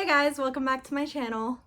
Hey guys, welcome back to my channel.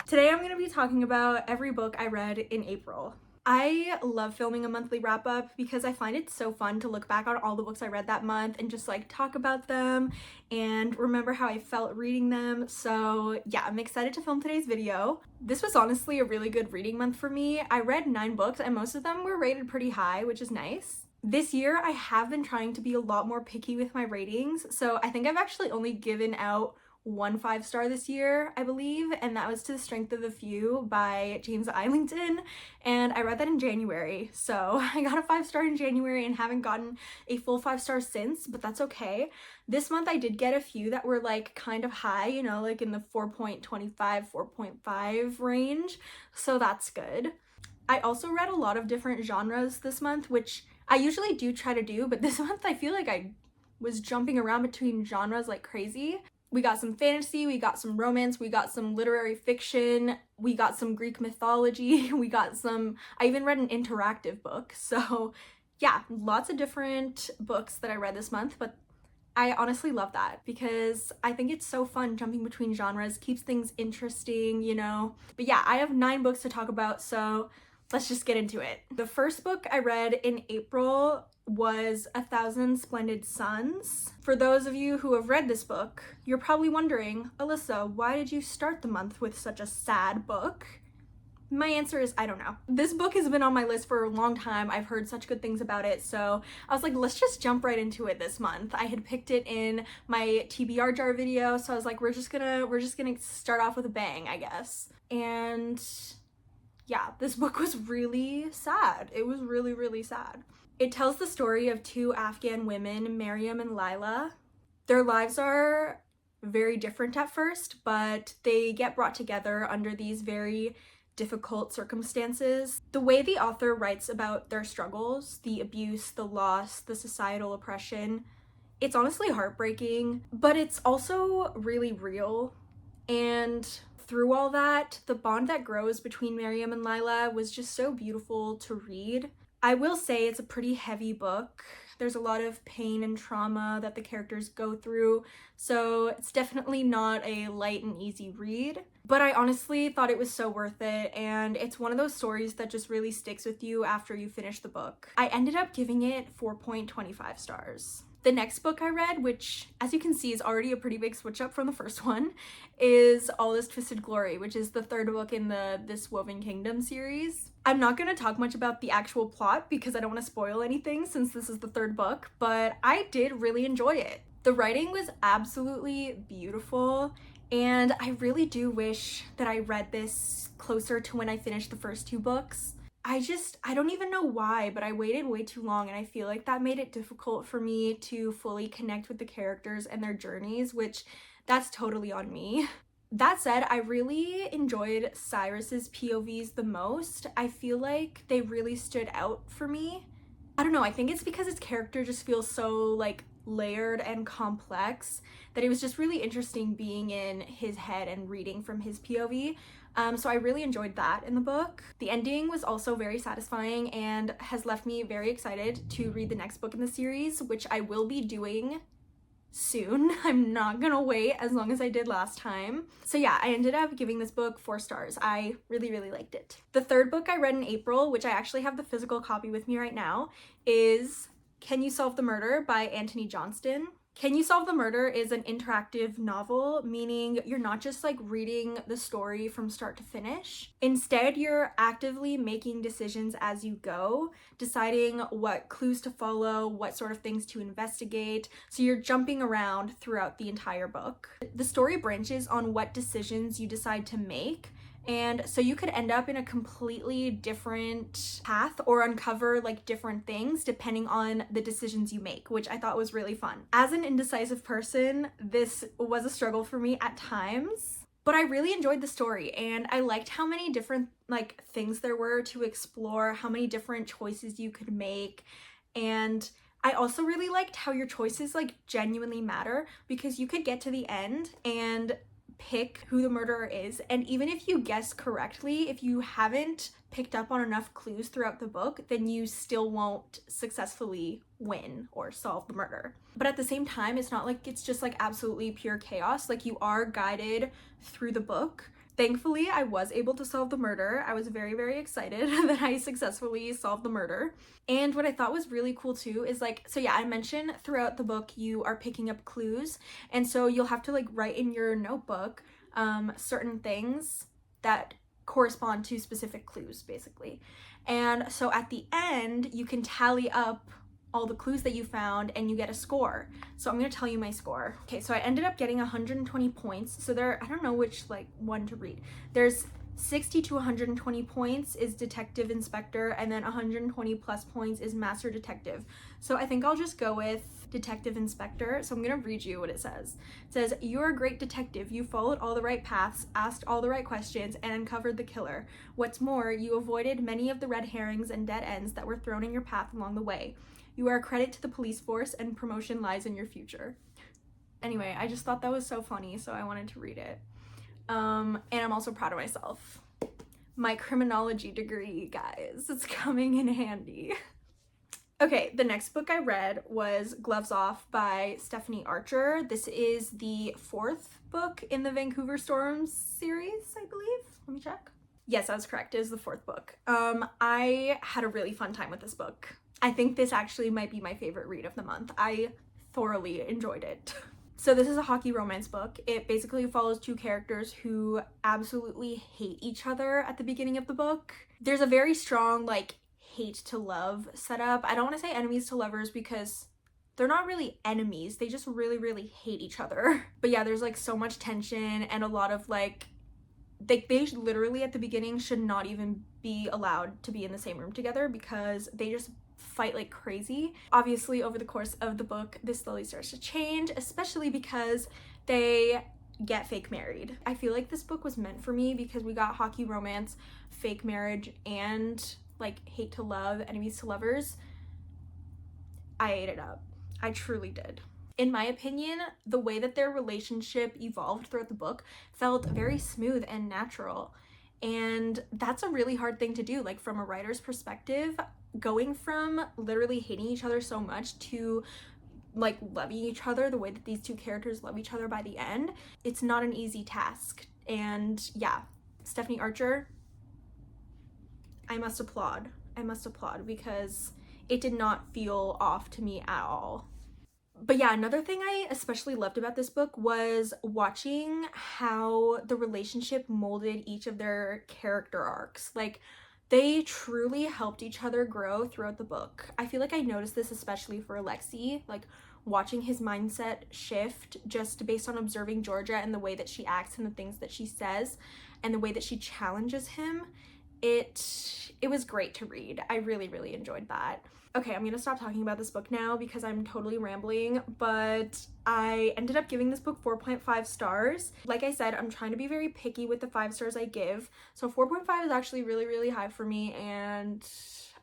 Today I'm going to be talking about every book I read in April. I love filming a monthly wrap-up because I find it so fun to look back on all the books I read that month and just like talk about them and remember how I felt reading them. So yeah, I'm excited to film today's video. This was honestly a really good reading month for me. I read 9 books and most of them were rated pretty high, which is nice. This year I have been trying to be a lot more picky with my ratings, so I think I've actually only given out 1 5-star this year, I believe, and that was To the Strength of a Few by James Islington, and I read that in January. So I got a 5-star in January and haven't gotten a full 5-star since, but that's okay. This month I did get a few that were like kind of high, you know, like in the 4.25, 4.5 range, so that's good. I also read a lot of different genres this month, which I usually do try to do, but this month I feel like I was jumping around between genres like crazy. We got some fantasy, we got some romance, we got some literary fiction, we got some Greek mythology, I even read an interactive book. So yeah, lots of different books that I read this month, but I honestly love that because I think it's so fun jumping between genres, keeps things interesting, you know? But yeah, I have 9 books to talk about, so let's just get into it. The first book I read in April was A Thousand Splendid Suns. For those of you who have read this book, you're probably wondering, Alyssa, why did you start the month with such a sad book? My answer is I don't know. This book has been on my list for a long time. I've heard such good things about it, so I was like, let's just jump right into it this month. I had picked it in my TBR jar video, so I was like, we're just gonna start off with a bang, I guess. And yeah, this book was really sad. It was really, really sad. It tells the story of 2 Afghan women, Maryam and Lila. Their lives are very different at first, but they get brought together under these very difficult circumstances. The way the author writes about their struggles, the abuse, the loss, the societal oppression, it's honestly heartbreaking, but it's also really real. And through all that, the bond that grows between Maryam and Lila was just so beautiful to read. I will say it's a pretty heavy book. There's a lot of pain and trauma that the characters go through, so it's definitely not a light and easy read. But I honestly thought it was so worth it, and it's one of those stories that just really sticks with you after you finish the book. I ended up giving it 4.25 stars. The next book I read, which as you can see is already a pretty big switch up from the first one, is All This Twisted Glory, which is the 3rd book in the This Woven Kingdom series. I'm not going to talk much about the actual plot because I don't want to spoil anything since this is the 3rd book, but I did really enjoy it. The writing was absolutely beautiful, and I really do wish that I read this closer to when I finished the first 2 books. I don't even know why, but I waited way too long, and I feel like that made it difficult for me to fully connect with the characters and their journeys, which that's totally on me. That said, I really enjoyed Cyrus's POVs the most. I feel like they really stood out for me. I don't know, I think it's because his character just feels so like layered and complex that it was just really interesting being in his head and reading from his POV. So I really enjoyed that in the book. The ending was also very satisfying and has left me very excited to read the next book in the series, which I will be doing soon. I'm not gonna wait as long as I did last time. So yeah, I ended up giving this book 4 stars. I really, really liked it. The 3rd book I read in April, which I actually have the physical copy with me right now, is Can You Solve the Murder by Anthony Johnston. Can You Solve the Murder is an interactive novel, meaning you're not just like reading the story from start to finish. Instead, you're actively making decisions as you go, deciding what clues to follow, what sort of things to investigate. So you're jumping around throughout the entire book. The story branches on what decisions you decide to make, and so you could end up in a completely different path or uncover like different things depending on the decisions you make, which I thought was really fun. As an indecisive person, this was a struggle for me at times, but I really enjoyed the story and I liked how many different like things there were to explore, how many different choices you could make, and I also really liked how your choices like genuinely matter because you could get to the end and pick who the murderer is, and even if you guess correctly, if you haven't picked up on enough clues throughout the book, then you still won't successfully win or solve the murder. But at the same time, it's not like it's just like absolutely pure chaos. Like, you are guided through the book. Thankfully, I was able to solve the murder. I was very, very excited that I successfully solved the murder. And what I thought was really cool too is like, so yeah, I mentioned throughout the book you are picking up clues, and so you'll have to like write in your notebook certain things that correspond to specific clues, basically. And so at the end, you can tally up all the clues that you found and you get a score. So I'm gonna tell you my score. Okay, so I ended up getting 120 points. So there, I don't know which like one to read. There's 60 to 120 points is detective inspector, and then 120 plus points is master detective. So I think I'll just go with detective inspector. So I'm gonna read you what it says. It says, "You're a great detective. You followed all the right paths, asked all the right questions, and uncovered the killer. What's more, you avoided many of the red herrings and dead ends that were thrown in your path along the way. You are a credit to the police force, and promotion lies in your future." Anyway, I just thought that was so funny, so I wanted to read it. And I'm also proud of myself. My criminology degree, guys, it's coming in handy. Okay, the next book I read was Gloves Off by Stephanie Archer. This is the 4th book in the Vancouver Storms series, I believe. Let me check. Yes, I was correct. It is the 4th book. I had a really fun time with this book. I think this actually might be my favorite read of the month. I thoroughly enjoyed it. So this is a hockey romance book. It basically follows 2 characters who absolutely hate each other at the beginning of the book. There's a very strong like hate to love setup. I don't want to say enemies to lovers because they're not really enemies. They just really, really hate each other. But yeah, there's like so much tension and a lot of like, they literally at the beginning should not even be allowed to be in the same room together because they just fight like crazy. Obviously, over the course of the book, this slowly starts to change, especially because they get fake married. I feel like this book was meant for me because we got hockey romance, fake marriage, and like hate to love, enemies to lovers. I ate it up. I truly did. In my opinion, the way that their relationship evolved throughout the book felt very smooth and natural. And that's a really hard thing to do. Like, from a writer's perspective, going from literally hating each other so much to like loving each other the way that these 2 characters love each other by the end, it's not an easy task. And yeah, Stephanie Archer, I must applaud. I must applaud because it did not feel off to me at all. But yeah, another thing I especially loved about this book was watching how the relationship molded each of their character arcs. Like, they truly helped each other grow throughout the book. I feel like I noticed this especially for Alexei, like watching his mindset shift just based on observing Georgia and the way that she acts and the things that she says and the way that she challenges him. It was great to read. I really, really enjoyed that. Okay, I'm gonna stop talking about this book now because I'm totally rambling, but I ended up giving this book 4.5 stars. Like I said, I'm trying to be very picky with the 5 stars I give, so 4.5 is actually really, really high for me, and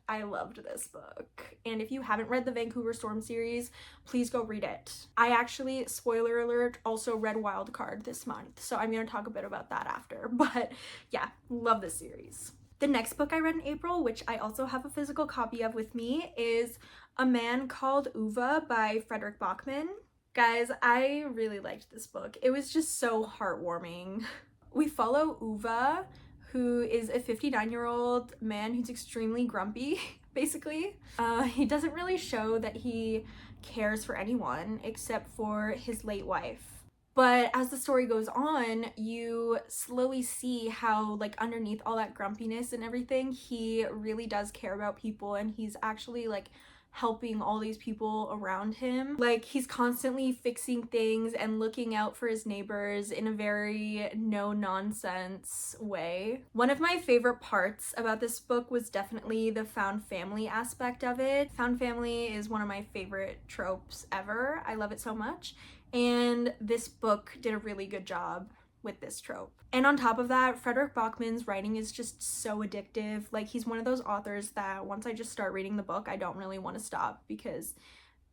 I loved this book. And if you haven't read the Vancouver Storm series, please go read it. I actually, spoiler alert, also read Wildcard this month, so I'm gonna talk a bit about that after, but yeah, love this series. The next book I read in April, which I also have a physical copy of with me, is A Man Called Uwe by Fredrik Backman. Guys, I really liked this book. It was just so heartwarming. We follow Uwe, who is a 59-year-old man who's extremely grumpy, basically. He doesn't really show that he cares for anyone except for his late wife. But as the story goes on, you slowly see how, like, underneath all that grumpiness and everything, he really does care about people, and he's actually, like, helping all these people around him. Like, he's constantly fixing things and looking out for his neighbors in a very no-nonsense way. One of my favorite parts about this book was definitely the found family aspect of it. Found family is one of my favorite tropes ever. I love it so much. And this book did a really good job with this trope. And on top of that, Fredrik Backman's writing is just so addictive. Like, he's one of those authors that once I just start reading the book, I don't really want to stop because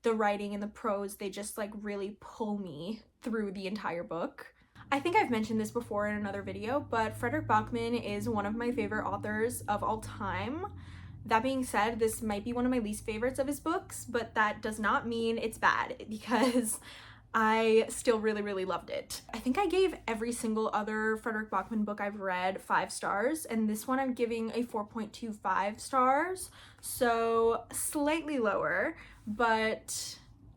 the writing and the prose, they just like really pull me through the entire book. I think I've mentioned this before in another video, but Fredrik Backman is one of my favorite authors of all time. That being said, this might be one of my least favorites of his books, but that does not mean it's bad because I still really, really loved it. I think I gave every single other Fredrik Backman book I've read 5 stars, and this one I'm giving a 4.25 stars, so slightly lower, but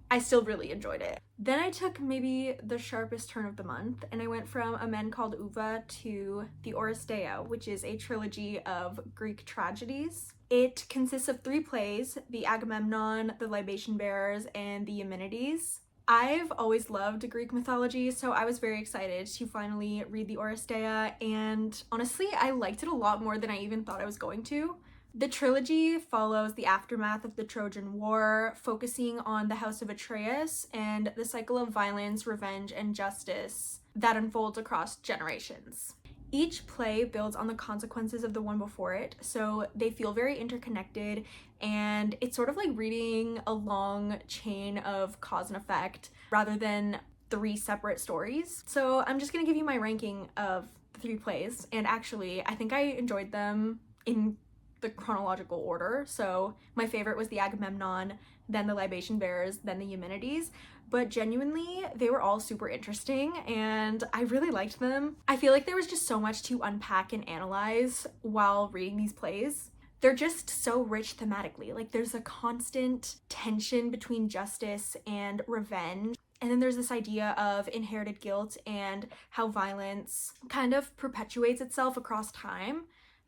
I still really enjoyed it. Then I took maybe the sharpest turn of the month, and I went from A Man Called Ove to The Oresteia, which is a trilogy of Greek tragedies. It consists of 3 plays, the Agamemnon, the Libation Bearers, and the Eumenides. I've always loved Greek mythology, so I was very excited to finally read the Oresteia, and honestly, I liked it a lot more than I even thought I was going to. The trilogy follows the aftermath of the Trojan War, focusing on the House of Atreus and the cycle of violence, revenge, and justice that unfolds across generations. Each play builds on the consequences of the one before it, so they feel very interconnected, and it's sort of like reading a long chain of cause and effect rather than 3 separate stories. So I'm just gonna give you my ranking of the 3 plays, and actually I think I enjoyed them in the chronological order. So my favorite was the Agamemnon, then the Libation Bearers, then the Eumenides. But genuinely, they were all super interesting and I really liked them. I feel like there was just so much to unpack and analyze while reading these plays. They're just so rich thematically. Like there's a constant tension between justice and revenge. And then there's this idea of inherited guilt and how violence kind of perpetuates itself across time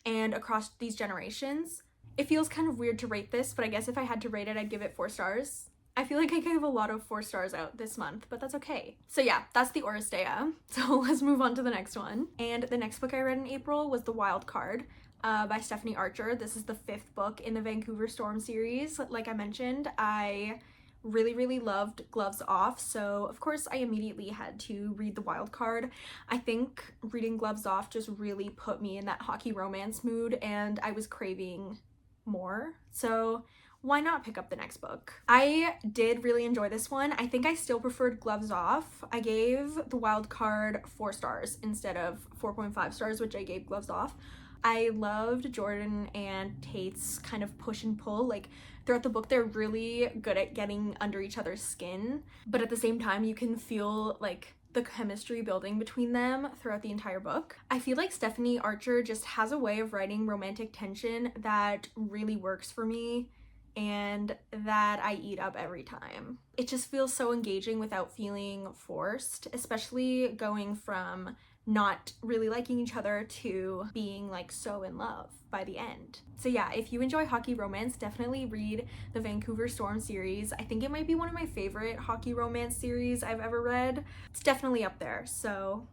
and across these generations. It feels kind of weird to rate this, but I guess if I had to rate it, I'd give it 4 stars. I feel like I gave a lot of 4 stars out this month, but that's okay. So yeah, that's the Oresteia. So let's move on to the next one. And the next book I read in April was The Wild Card by Stephanie Archer. This is the 5th book in the Vancouver Storm series. Like I mentioned, I really loved Gloves Off, so of course I immediately had to read The Wild Card. I think reading Gloves Off just really put me in that hockey romance mood and I was craving more, so why not pick up the next book? I did really enjoy this one. I think I still preferred Gloves Off. I gave The Wild Card 4 stars instead of 4.5 stars, which I gave Gloves Off. I loved Jordan and Tate's kind of push and pull. Like throughout the book, they're really good at getting under each other's skin, but at the same time, you can feel like the chemistry building between them throughout the entire book. I feel like Stephanie Archer just has a way of writing romantic tension that really works for me and that I eat up every time. It just feels so engaging without feeling forced, especially going from not really liking each other to being like so in love by the end. So yeah, if you enjoy hockey romance, definitely read the Vancouver Storm series. I think it might be one of my favorite hockey romance series I've ever read. It's definitely up there, so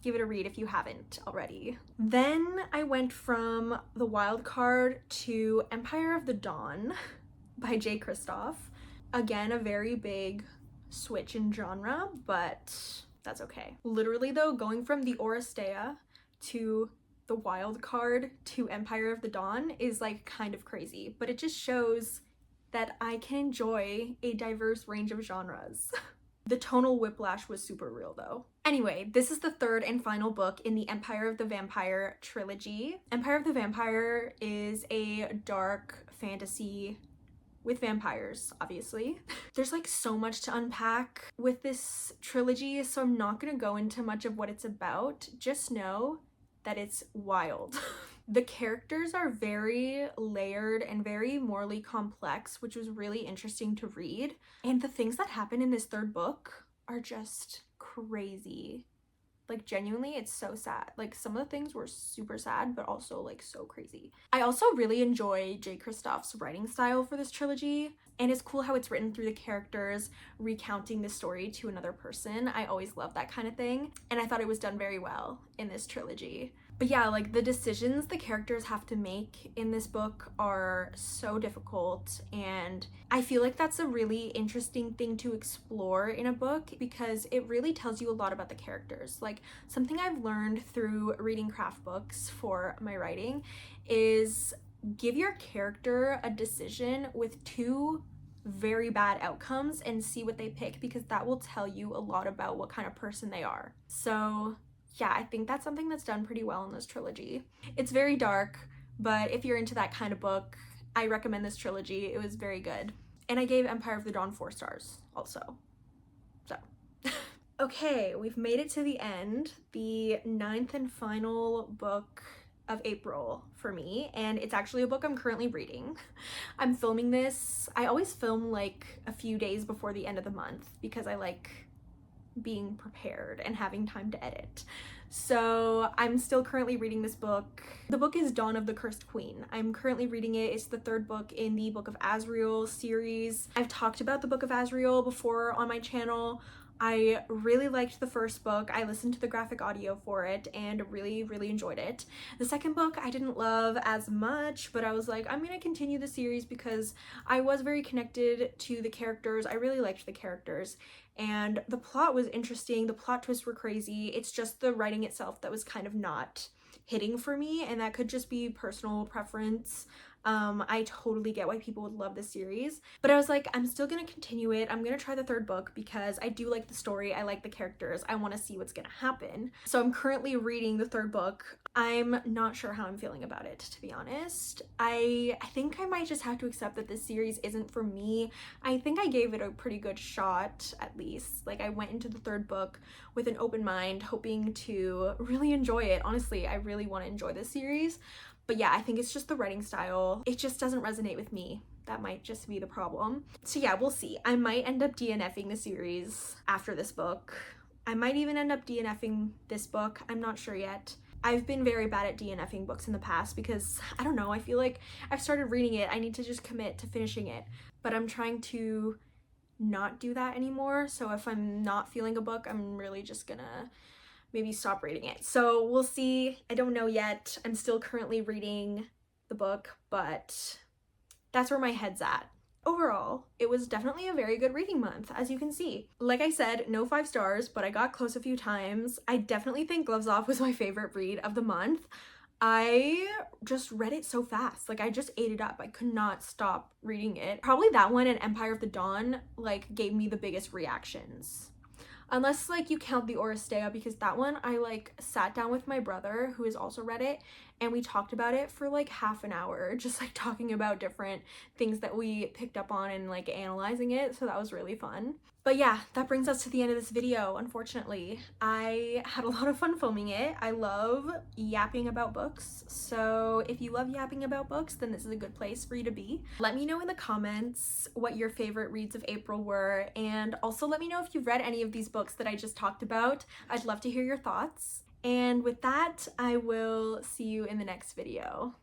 give it a read if you haven't already. Then I went from The Wild Card to Empire of the Dawn by Jay Kristoff. Again, a very big switch in genre, but that's okay. Literally though, going from the Oresteia to The Wild Card to Empire of the Dawn is like kind of crazy, but it just shows that I can enjoy a diverse range of genres. The tonal whiplash was super real though. Anyway, this is the 3rd and final book in the Empire of the Vampire trilogy. Empire of the Vampire is a dark fantasy with vampires, obviously. There's like so much to unpack with this trilogy, so I'm not gonna go into much of what it's about. Just know that it's wild. The characters are very layered and very morally complex, which was really interesting to read. And the things that happen in this 3rd book are just crazy. Like genuinely, it's so sad. Like some of the things were super sad, but also like so crazy. I also really enjoy Jay Kristoff's writing style for this trilogy. And it's cool how it's written through the characters, recounting the story to another person. I always love that kind of thing. And I thought it was done very well in this trilogy. But yeah, like the decisions the characters have to make in this book are so difficult, and I feel like that's a really interesting thing to explore in a book because it really tells you a lot about the characters. Like something I've learned through reading craft books for my writing is give your character a decision with 2 very bad outcomes and see what they pick, because that will tell you a lot about what kind of person they are. So yeah, I think that's something that's done pretty well in this trilogy. It's very dark, but if you're into that kind of book, I recommend this trilogy. It was very good. And I gave Empire of the Dawn 4 stars also. So okay, we've made it to the end, the 9th and final book of April for me, and it's actually a book I'm currently reading. I'm filming this. I always film like a few days before the end of the month because I like being prepared and having time to edit. So I'm still currently reading this book. The book is Dawn of the Cursed Queen. I'm currently reading it. It's the 3rd book in the Book of Azriel series. I've talked about the Book of Azriel before on my channel. I really liked the 1st book. I listened to the graphic audio for it and really enjoyed it. The 2nd book I didn't love as much, but I was like, I'm gonna continue the series because I was very connected to the characters. I really liked the characters, and the plot was interesting. The plot twists were crazy. It's just the writing itself that was kind of not hitting for me, and that could just be personal preference. I totally get why people would love this series, but I was like, I'm still gonna continue it. I'm gonna try the 3rd book because I do like the story. I like the characters. I want to see what's gonna happen. So I'm currently reading the 3rd book. I'm not sure how I'm feeling about it, to be honest. I think I might just have to accept that this series isn't for me. I think I gave it a pretty good shot, at least. Like, I went into the 3rd book with an open mind, hoping to really enjoy it. Honestly, I really want to enjoy this series. But yeah, I think it's just the writing style. It just doesn't resonate with me. That might just be the problem. So yeah, we'll see. I might end up DNFing the series after this book. I might even end up DNFing this book. I'm not sure yet. I've been very bad at DNFing books in the past because, I don't know, I feel like I've started reading it. I need to just commit to finishing it. But I'm trying to not do that anymore. So if I'm not feeling a book, I'm really just gonna maybe stop reading it. So we'll see. I don't know yet. I'm still currently reading the book, but that's where my head's at. Overall, it was definitely a very good reading month, as you can see. Like I said, no 5 stars, but I got close a few times. I definitely think Gloves Off was my favorite read of the month. I just read it so fast. Like, I just ate it up. I could not stop reading it. Probably that one and Empire of the Dawn, like, gave me the biggest reactions. Unless, like, you count the Oresteia, because that one I, like, sat down with my brother, who has also read it, and we talked about it for, like, half an hour, just, like, talking about different things that we picked up on and, like, analyzing it, so that was really fun. But yeah, that brings us to the end of this video, unfortunately. I had a lot of fun filming it. I love yapping about books, so if you love yapping about books, then this is a good place for you to be. Let me know in the comments what your favorite reads of April were, and also let me know if you've read any of these books that I just talked about. I'd love to hear your thoughts. And with that, I will see you in the next video.